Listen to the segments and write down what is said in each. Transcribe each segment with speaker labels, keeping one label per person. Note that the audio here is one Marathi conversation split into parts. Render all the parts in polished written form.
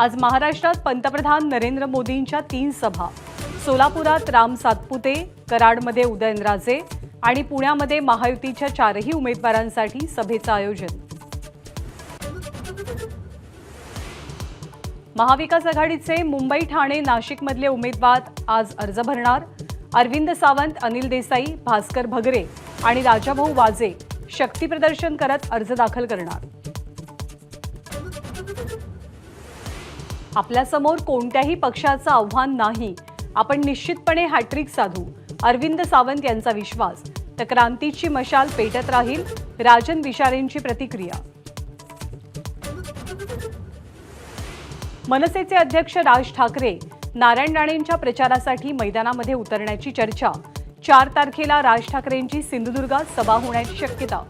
Speaker 1: आज महाराष्ट्रात पंतप्रधान नरेंद्र मोदींच्या 3 सभा, सोलापुरात राम सातपुते, कराडमध्ये उदयनराजे आणि पुण्यामध्ये महायुतीच्या 4ही उमेदवारांसाठी सभेचं आयोजन। महाविकास आघाडीचे मुंबई, ठाणे, नाशिकमधले उमेदवार आज अर्ज भरणार। अरविंद सावंत, अनिल देसाई, भास्कर भगरे आणि राजाभाऊ वाजे शक्तीप्रदर्शन करत अर्ज दाखल करणार। आपल्यासमोर कोणत्याही पक्षाचं आव्हान नाही, आपण निश्चितपणे हॅट्रिक साधू, अरविंद सावंत यांचा विश्वास। तर क्रांतीची मशाल पेटत राहील, राजन विचारेंची प्रतिक्रिया। मनसेचे अध्यक्ष राज ठाकरे नारायण राणेंच्या प्रचारासाठी मैदानामध्ये उतरण्याची चर्चा। 4 तारखेला राज ठाकरेंची सिंधुदुर्गात सभा होण्याची शक्यता।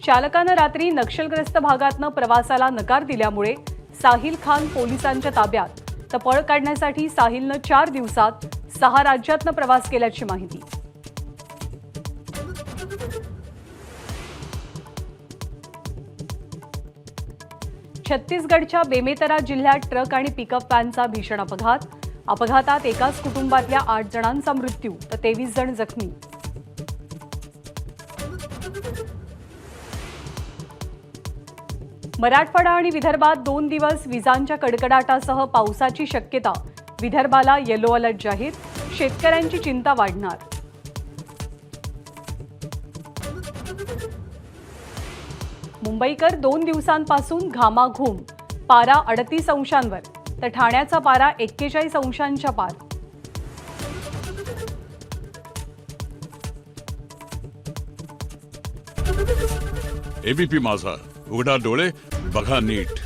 Speaker 1: चालकानं रात्री नक्षलग्रस्त भागातनं प्रवासाला नकार दिल्यामुळे साहिल खान पोलिसांच्या ताब्यात। तर पळ काढण्यासाठी साहिलनं 4 दिवसात 6 राज्यातनं प्रवास केल्याची माहिती। छत्तीसगडच्या बेमेतरा जिल्ह्यात ट्रक आणि पिकअप व्हॅनचा भीषण अपघात। अपघातात एकाच कुटुंबातल्या 8 जणांचा मृत्यू तर 23 जण जखमी। मराठवाडा आणि विदर्भात 2 दिवस विजांच्या कडकडाटासह पावसाची शक्यता। विदर्भाला येलो अलर्ट जाहीर, शेतकऱ्यांची चिंता वाढणार। मुंबईकर 2 दिवसांपासून घामाघूम, पारा 38 अंशांवर तर ठाण्याचा पारा 41 अंशांच्या पार।
Speaker 2: एबीपी माझा, उघडा डोळे बघा नीट।